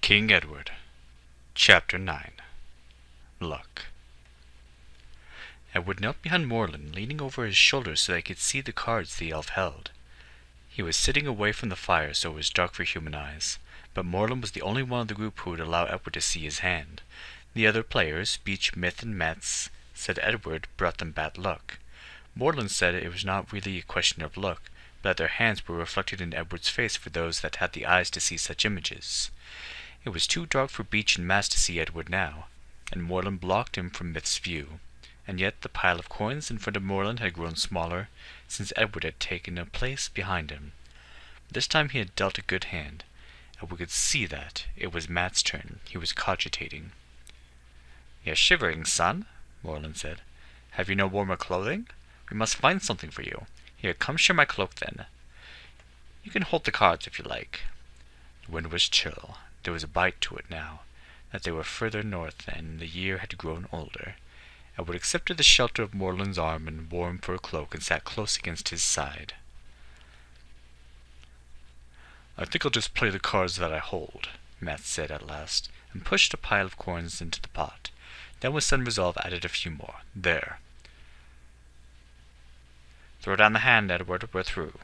King Edward. Chapter 9. Luck. Edward knelt behind Morland, leaning over his shoulder so that he could see the cards the elf held. He was sitting away from the fire, so it was dark for human eyes, but Morland was the only one of the group who would allow Edward to see his hand. The other players, Beach, Myth, and Metz, said Edward brought them bad luck. Morland said it was not really a question of luck, but that their hands were reflected in Edward's face for those that had the eyes to see such images. It was too dark for Beach and Metz to see Edward now, and Morland blocked him from Myth's view. And yet the pile of coins in front of Morland had grown smaller, since Edward had taken a place behind him. This time he had dealt a good hand. Edward could see that. It was Matt's turn. He was cogitating. "You're shivering, son," Morland said. "Have you no warmer clothing? We must find something for you. Here, come share my cloak, then. You can hold the cards if you like." The wind was chill. There was a bite to it now, that they were further north and the year had grown older. Edward accepted the shelter of Morland's arm and wore him for a cloak and sat close against his side. "I think I'll just play the cards that I hold," Matt said at last, and pushed a pile of coins into the pot. Then with sudden resolve added a few more. "There. Throw down the hand, Edward. We're through."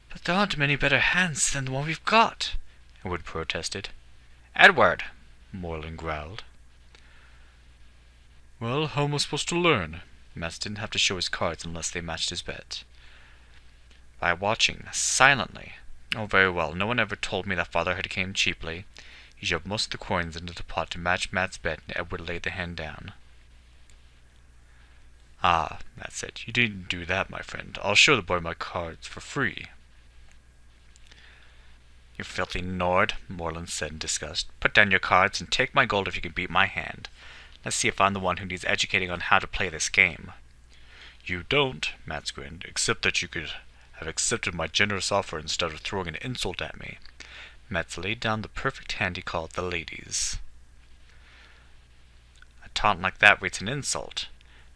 "But there aren't many better hands than the one we've got," Edward protested. "Edward!" Morland growled. "Well, how am I supposed to learn?" Matt didn't have to show his cards unless they matched his bet. "By watching, silently. Oh, very well. No one ever told me that father had came cheaply." He shoved most of the coins into the pot to match Matt's bet, and Edward laid the hand down. "Ah," Matt said, "you didn't do that, my friend. I'll show the boy my cards for free." "You filthy Nord," Morland said in disgust. "Put down your cards and take my gold if you can beat my hand. Let's see if I'm the one who needs educating on how to play this game." "You don't," Matt grinned, "except that you could have accepted my generous offer instead of throwing an insult at me." Matt laid down the perfect hand he called the ladies. "A taunt like that rates an insult.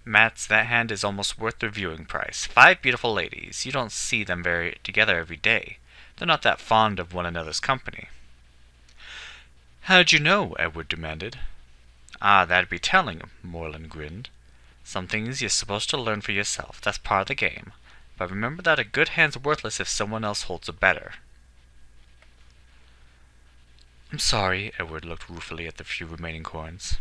Matt's, that hand is almost worth the viewing price. 5 beautiful ladies. You don't see them together every day. They're not that fond of one another's company." "How'd you know?" Edward demanded. "Ah, that'd be telling," Morland grinned. "Some things you're supposed to learn for yourself. That's part of the game. But remember that a good hand's worthless if someone else holds a better." "I'm sorry." Edward looked ruefully at the few remaining coins.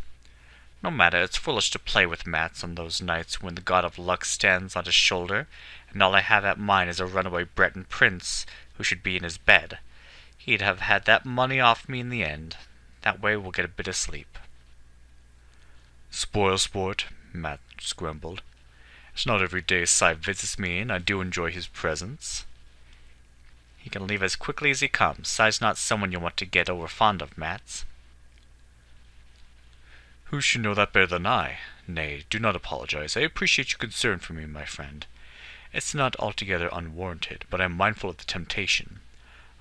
"No matter, it's foolish to play with Mats on those nights when the god of luck stands on his shoulder, and all I have at mine is a runaway Breton prince who should be in his bed. He'd have had that money off me in the end. That way we'll get a bit of sleep." "Spoil sport," Matt grumbled. "It's not every day Cy visits me, and I do enjoy his presence." "He can leave as quickly as he comes. Cy's not someone you want to get over fond of, Mats." "Who should know that better than I? Nay, do not apologize. I appreciate your concern for me, my friend. It's not altogether unwarranted, but I am mindful of the temptation.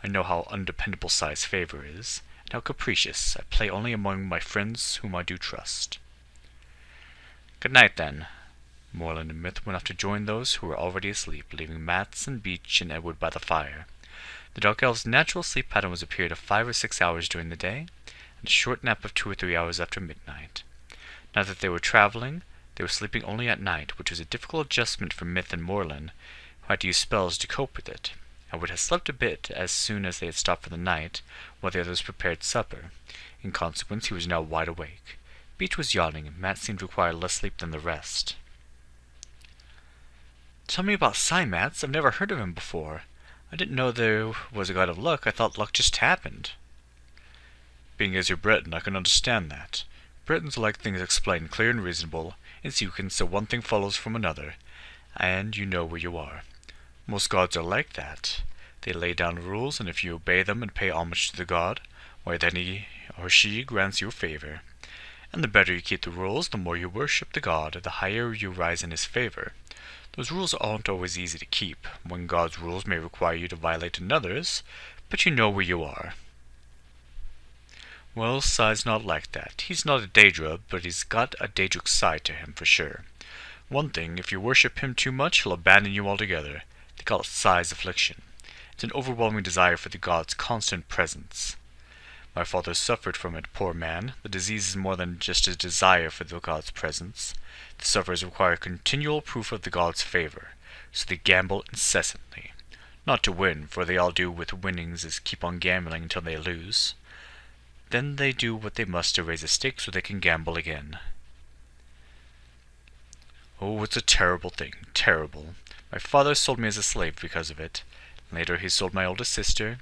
I know how undependable Cy's favor is, and how capricious. I play only among my friends whom I do trust." "Good night, then." Morland and Myth went off to join those who were already asleep, leaving Mats and Beach and Edward by the fire. The Dark Elf's natural sleep pattern was a period of 5 or 6 hours during the day, and a short nap of 2 or 3 hours after midnight. Now that they were traveling, they were sleeping only at night, which was a difficult adjustment for Myth and Morland, who had to use spells to cope with it. Edward had slept a bit as soon as they had stopped for the night, while the others prepared supper. In consequence, he was now wide awake. Beach was yawning, and Matt seemed to require less sleep than the rest. "Tell me about Cy, Mats. I've never heard of him before. I didn't know there was a god of luck. I thought luck just happened." "Being as you're Breton, I can understand that. Bretons like things explained clear and reasonable, in sequence so one thing follows from another, and you know where you are. Most gods are like that. They lay down rules, and if you obey them and pay homage to the god, why then he or she grants you a favor. And the better you keep the rules, the more you worship the god, the higher you rise in his favor. Those rules aren't always easy to keep. One god's rules may require you to violate another's, but you know where you are." "Well, Cy's not like that. He's not a Daedra, but he's got a Daedric side to him for sure. One thing, if you worship him too much, he'll abandon you altogether. They call it Cy's affliction. It's an overwhelming desire for the god's constant presence. My father suffered from it, poor man. The disease is more than just a desire for the god's presence. The sufferers require continual proof of the god's favor, so they gamble incessantly. Not to win, for they all do with winnings is keep on gambling until they lose. Then they do what they must to raise a stake so they can gamble again. Oh, it's a terrible thing, terrible. My father sold me as a slave because of it. Later he sold my oldest sister.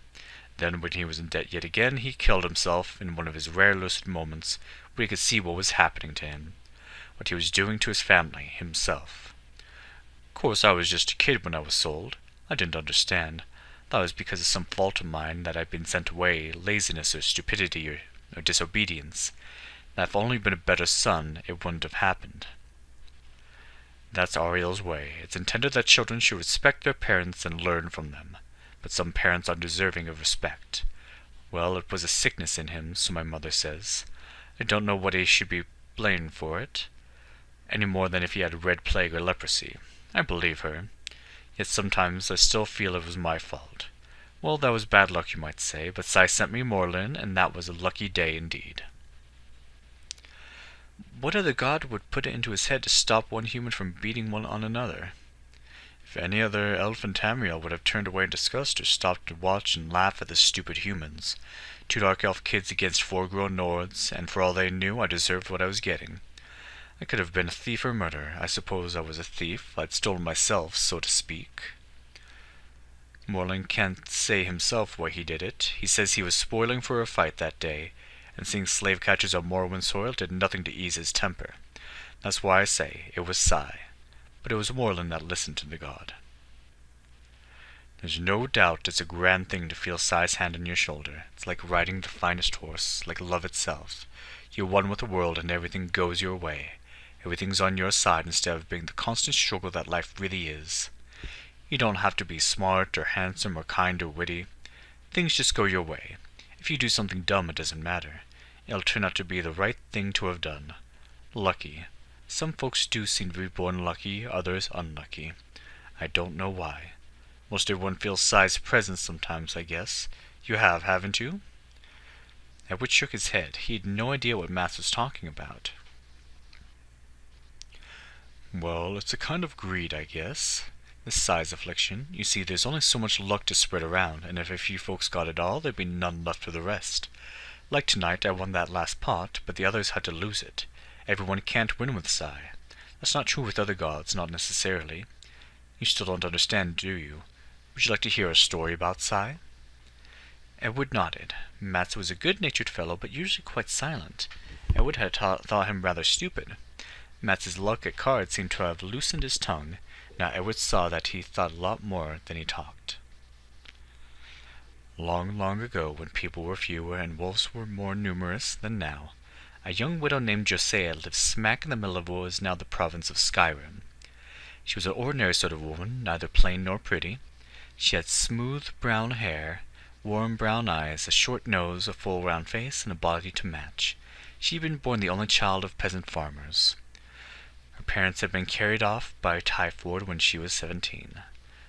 Then when he was in debt yet again, he killed himself in one of his rare lucid moments where he could see what was happening to him, what he was doing to his family, himself. Of course, I was just a kid when I was sold. I didn't understand. Thought it was because of some fault of mine that I'd been sent away, laziness or stupidity or disobedience. That if I'd only been a better son, it wouldn't have happened. That's Ariel's way. It's intended that children should respect their parents and learn from them. But some parents are deserving of respect. Well, it was a sickness in him, so my mother says. I don't know what he should be blamed for it, any more than if he had red plague or leprosy. I believe her. Yet sometimes I still feel it was my fault. Well, that was bad luck, you might say, but Sai sent me Morlin, and that was a lucky day indeed. What other god would put it into his head to stop one human from beating one on another? If any other elf in Tamriel would have turned away in disgust or stopped to watch and laugh at the stupid humans. 2 dark elf kids against 4 grown Nords, and for all they knew, I deserved what I was getting. I could have been a thief or murderer. I suppose I was a thief. I'd stolen myself, so to speak. Morlin can't say himself why he did it. He says he was spoiling for a fight that day, and seeing slave catchers on Morrowind soil did nothing to ease his temper. That's why I say it was Sai. But it was Morlin that listened to the god. There's no doubt it's a grand thing to feel Sai's hand on your shoulder. It's like riding the finest horse, like love itself. You're one with the world and everything goes your way. Everything's on your side instead of being the constant struggle that life really is. You don't have to be smart or handsome or kind or witty. Things just go your way. If you do something dumb, it doesn't matter. It'll turn out to be the right thing to have done. Lucky. Some folks do seem to be born lucky, others unlucky. I don't know why. Most everyone feels Sai's presence sometimes, I guess. You have, haven't you? Edward shook his head. He had no idea what Matt was talking about. Well, it's a kind of greed, I guess. This Sai's affliction. You see, there's only so much luck to spread around, and if a few folks got it all, there'd be none left for the rest. Like tonight, I won that last pot, but the others had to lose it. Everyone can't win with Sai. That's not true with other gods, not necessarily. You still don't understand, do you? Would you like to hear a story about Sai? Edward nodded. Mats was a good-natured fellow, but usually quite silent. Edward had thought him rather stupid. Mats's luck at cards seemed to have loosened his tongue. Now Edward saw that he thought a lot more than he talked. Long, long ago, when people were fewer and wolves were more numerous than now, a young widow named Josiah lived smack in the middle of what is now the province of Skyrim. She was an ordinary sort of woman, neither plain nor pretty. She had smooth brown hair, warm brown eyes, a short nose, a full round face, and a body to match. She had been born the only child of peasant farmers. Her parents had been carried off by typhoid when she was 17.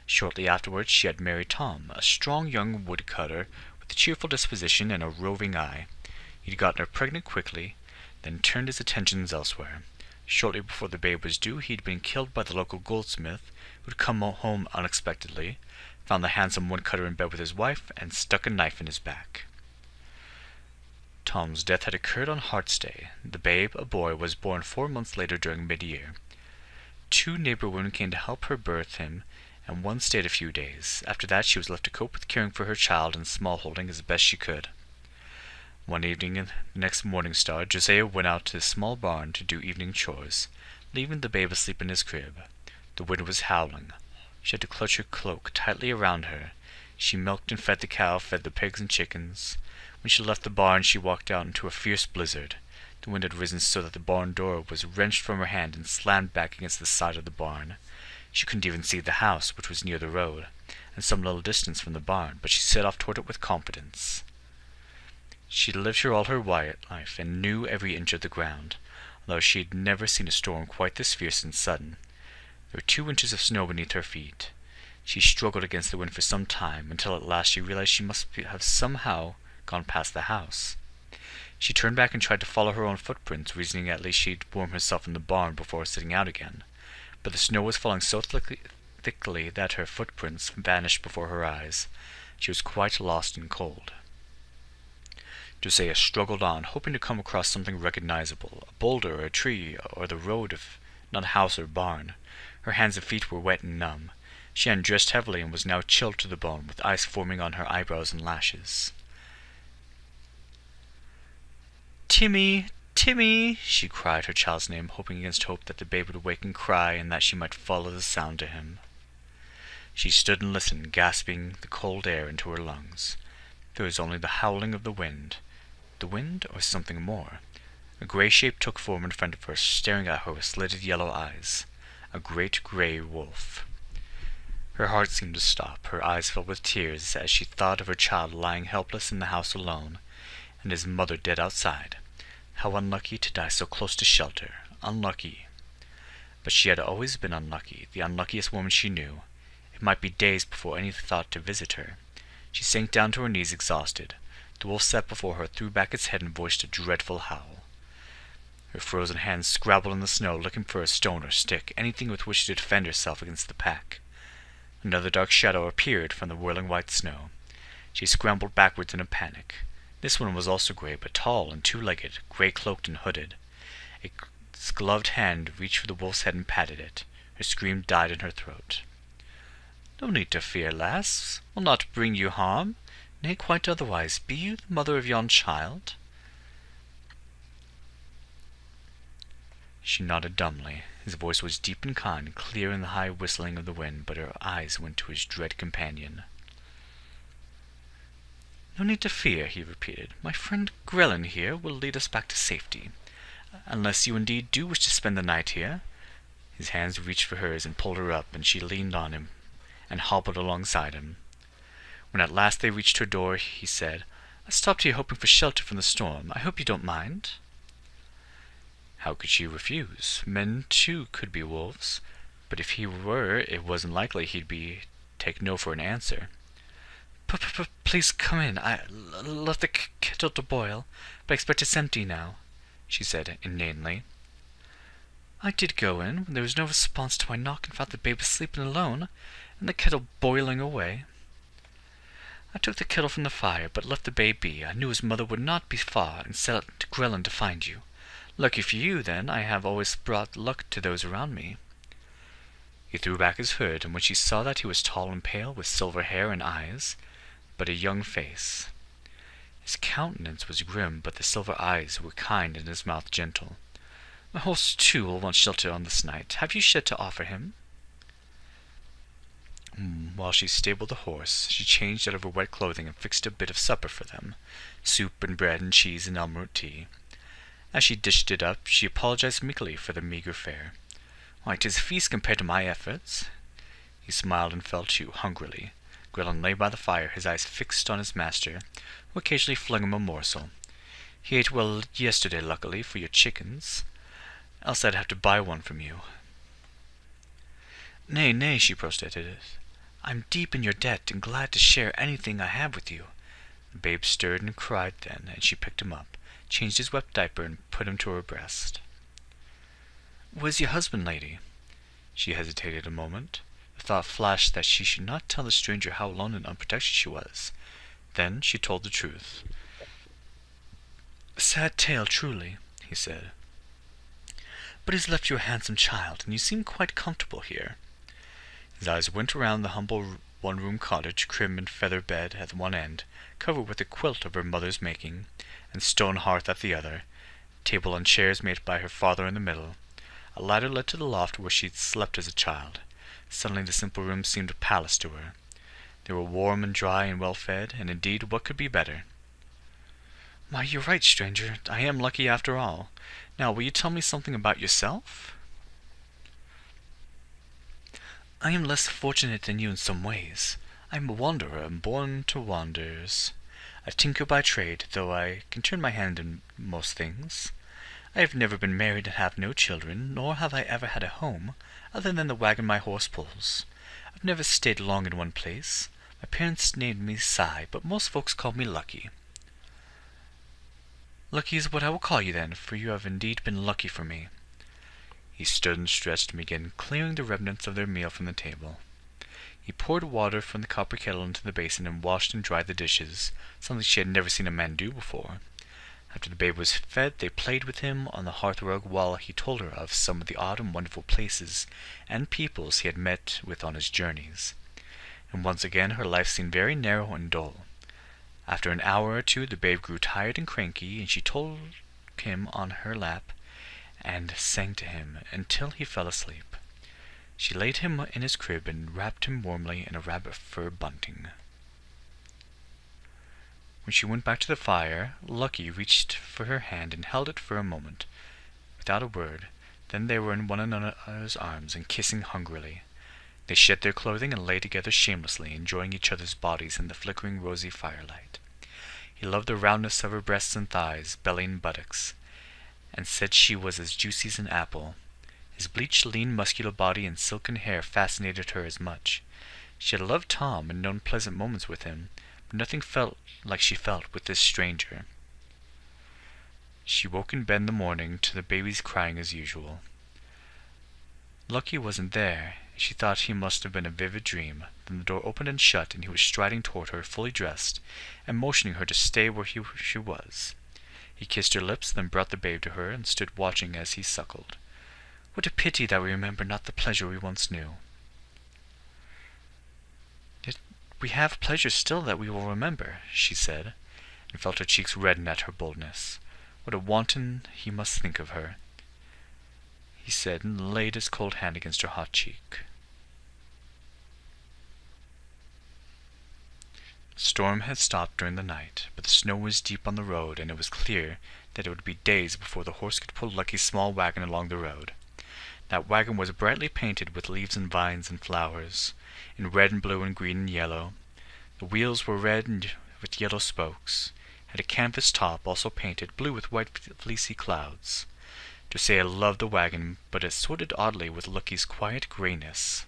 Shortly afterwards she had married Tom, a strong young woodcutter with a cheerful disposition and a roving eye. He'd gotten her pregnant quickly, then turned his attentions elsewhere. Shortly before the babe was due, he'd been killed by the local goldsmith, who'd come home unexpectedly, found the handsome woodcutter in bed with his wife, and stuck a knife in his back. Tom's death had occurred on Heart's Day. The babe, a boy, was born 4 months later during mid-year. 2 neighbor women came to help her birth him, and one stayed a few days. After that she was left to cope with caring for her child and small-holding as best she could. One evening, the next morning star, Josiah went out to the small barn to do evening chores, leaving the babe asleep in his crib. The wind was howling. She had to clutch her cloak tightly around her. She milked and fed the cow, fed the pigs and chickens. When she left the barn, she walked out into a fierce blizzard. The wind had risen so that the barn door was wrenched from her hand and slammed back against the side of the barn. She couldn't even see the house, which was near the road, and some little distance from the barn, but she set off toward it with confidence. She had lived here all her life, and knew every inch of the ground, although she had never seen a storm quite this fierce and sudden. There were 2 inches of snow beneath her feet. She struggled against the wind for some time, until at last she realized she must have somehow gone past the house. She turned back and tried to follow her own footprints, reasoning at least she'd warm herself in the barn before setting out again. But the snow was falling so thickly that her footprints vanished before her eyes. She was quite lost and cold. Dosea struggled on, hoping to come across something recognizable, a boulder or a tree or the road of not a house or barn. Her hands and feet were wet and numb. She undressed heavily and was now chilled to the bone, with ice forming on her eyebrows and lashes. "Timmy! Timmy!" she cried her child's name, hoping against hope that the babe would wake and cry and that she might follow the sound to him. She stood and listened, gasping the cold air into her lungs. There was only the howling of the wind. The wind or something more. A grey shape took form in front of her, staring at her with slitted yellow eyes. A great grey wolf. Her heart seemed to stop. Her eyes filled with tears as she thought of her child lying helpless in the house alone, and his mother dead outside. How unlucky to die so close to shelter. Unlucky. But she had always been unlucky, the unluckiest woman she knew. It might be days before any thought to visit her. She sank down to her knees exhausted. The wolf sat before her, threw back its head, and voiced a dreadful howl. Her frozen hands scrabbled in the snow, looking for a stone or stick, anything with which to defend herself against the pack. Another dark shadow appeared from the whirling white snow. She scrambled backwards in a panic. This one was also grey, but tall and two-legged, grey-cloaked and hooded. Its gloved hand reached for the wolf's head and patted it. Her scream died in her throat. "No need to fear, lass. Will not bring you harm. Nay, quite otherwise. Be you the mother of yon child?" She nodded dumbly. His voice was deep and kind, clear in the high whistling of the wind, but her eyes went to his dread companion. "No need to fear," he repeated. "My friend Grelin here will lead us back to safety. Unless you indeed do wish to spend the night here." His hands reached for hers and pulled her up, and she leaned on him and hobbled alongside him. When at last they reached her door, he said, "I stopped here hoping for shelter from the storm. I hope you don't mind." How could she refuse? Men, too, could be wolves. But if he were, it wasn't likely he'd take no for an answer. Please come in. I left the kettle to boil, but I expect it's empty now," she said inanely. "I did go in when there was no response to my knock and found the babe sleeping alone, and the kettle boiling away. I took the kettle from the fire, but left the babe be. I knew his mother would not be far, and set out to Grelin to find you. Lucky for you, then, I have always brought luck to those around me." He threw back his hood, and when she saw that he was tall and pale, with silver hair and eyes, but a young face. His countenance was grim, but the silver eyes were kind and his mouth gentle. "My horse, too, will want shelter on this night. Have you shed to offer him?" While she stabled the horse, she changed out of her wet clothing and fixed a bit of supper for them, soup and bread and cheese and elm root tea. As she dished it up, she apologized meekly for the meager fare. "Why, 'tis a feast compared to my efforts." He smiled and fell to hungrily. Grelin lay by the fire, his eyes fixed on his master, who occasionally flung him a morsel. "He ate well yesterday, luckily, for your chickens. Else I'd have to buy one from you." "Nay, nay," she protested. "I'm deep in your debt and glad to share anything I have with you." The babe stirred and cried then, and she picked him up, changed his wet diaper, and put him to her breast. "Where's your husband, lady?" She hesitated a moment. The thought flashed that she should not tell the stranger how alone and unprotected she was. Then she told the truth. "A sad tale, truly," he said. "But he's left you a handsome child, and you seem quite comfortable here." His eyes went around the humble one-room cottage, trim and feather bed at one end, covered with a quilt of her mother's making, and stone hearth at the other, table and chairs made by her father in the middle. A ladder led to the loft where she'd slept as a child. Suddenly the simple room seemed a palace to her. They were warm and dry and well fed, and indeed what could be better? "Why, you're right, stranger. I am lucky after all. Now, will you tell me something about yourself?" "I am less fortunate than you in some ways. I am a wanderer, and born to wonders. I tinker by trade, though I can turn my hand in most things. I have never been married and have no children, nor have I ever had a home, other than the wagon my horse pulls. I've never stayed long in one place. My parents named me Cy, but most folks call me Lucky." Lucky is what I will call you then, for you have indeed been lucky for me." He stood and stretched and began clearing the remnants of their meal from the table. He poured water from the copper kettle into the basin and washed and dried the dishes, something she had never seen a man do before. After the babe was fed, they played with him on the hearthrug while he told her of some of the odd and wonderful places and peoples he had met with on his journeys. And once again her life seemed very narrow and dull. After an hour or two the babe grew tired and cranky, and she told him on her lap and sang to him until he fell asleep. She laid him in his crib and wrapped him warmly in a rabbit fur bunting. When she went back to the fire, Lucky reached for her hand and held it for a moment, without a word. Then they were in one another's arms and kissing hungrily. They shed their clothing and lay together shamelessly, enjoying each other's bodies in the flickering rosy firelight. He loved the roundness of her breasts and thighs, belly and buttocks, and said she was as juicy as an apple. His bleached, lean, muscular body and silken hair fascinated her as much. She had loved Tom and known pleasant moments with him, but nothing felt like she felt with this stranger. She woke in bed in the morning to the baby's crying as usual. Lucky wasn't there. She thought he must have been a vivid dream. Then the door opened and shut, and he was striding toward her, fully dressed, and motioning her to stay where she was. He kissed her lips, then brought the babe to her, and stood watching as he suckled. "What a pity that we remember not the pleasure we once knew." "Yet we have pleasure still that we will remember," she said, and felt her cheeks redden at her boldness. What a wanton he must think of her, he said, and laid his cold hand against her hot cheek. The storm had stopped during the night, but the snow was deep on the road, and it was clear that it would be days before the horse could pull Lucky's small wagon along the road. That wagon was brightly painted with leaves and vines and flowers, in red and blue and green and yellow. The wheels were red and with yellow spokes, had a canvas top also painted blue with white fleecy clouds. Josiah loved the wagon, but it sorted oddly with Lucky's quiet grayness.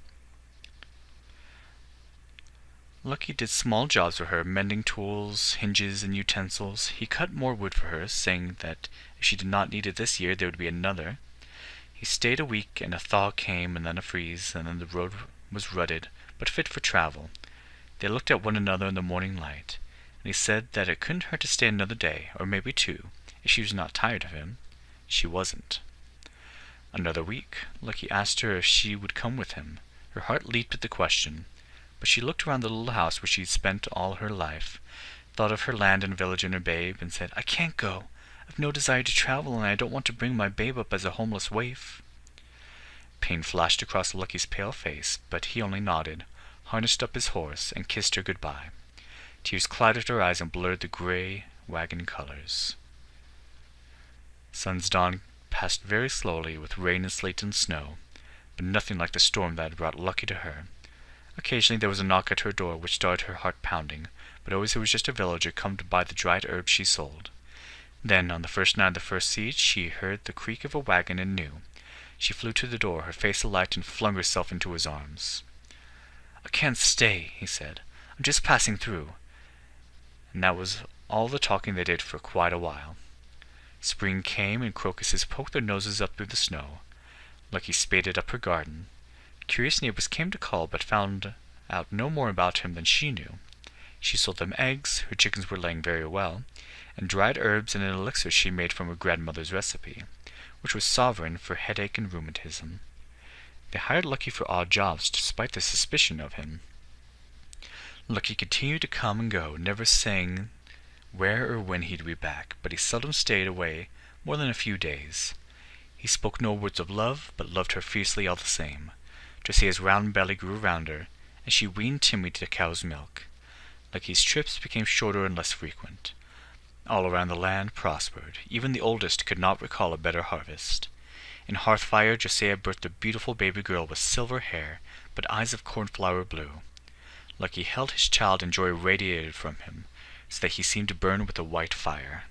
Lucky did small jobs for her, mending tools, hinges, and utensils. He cut more wood for her, saying that if she did not need it this year, there would be another. He stayed a week, and a thaw came, and then a freeze, and then the road was rutted, but fit for travel. They looked at one another in the morning light, and he said that it couldn't hurt to stay another day, or maybe two, if she was not tired of him. She wasn't. Another week. Lucky asked her if she would come with him. Her heart leaped at the question, but she looked around the little house where she had spent all her life, thought of her land and village and her babe, and said, "I can't go. I've no desire to travel, and I don't want to bring my babe up as a homeless waif." Pain flashed across Lucky's pale face, but he only nodded, harnessed up his horse, and kissed her goodbye. Tears clouded her eyes and blurred the gray wagon colors. Sun's dawn passed very slowly, with rain and sleet and snow, but nothing like the storm that had brought Lucky to her. Occasionally there was a knock at her door which started her heart pounding, but always it was just a villager come to buy the dried herbs she sold. Then, on the first night of the first siege, she heard the creak of a wagon and knew. She flew to the door, her face alight, and flung herself into his arms. "I can't stay," he said. "I'm just passing through." And that was all the talking they did for quite a while. Spring came, and crocuses poked their noses up through the snow. Lucky spaded up her garden. Curious neighbors came to call, but found out no more about him than she knew. She sold them eggs, her chickens were laying very well, and dried herbs and an elixir she made from her grandmother's recipe, which was sovereign for headache and rheumatism. They hired Lucky for odd jobs, despite the suspicion of him. Lucky continued to come and go, never saying where or when he'd be back, but he seldom stayed away more than a few days. He spoke no words of love, but loved her fiercely all the same. Josiah's round belly grew rounder, and she weaned Timmy to cow's milk. Lucky's trips became shorter and less frequent. All around the land prospered. Even the oldest could not recall a better harvest. In Hearthfire, Josiah birthed a beautiful baby girl with silver hair, but eyes of cornflower blue. Lucky held his child, and joy radiated from him, so that he seemed to burn with a white fire.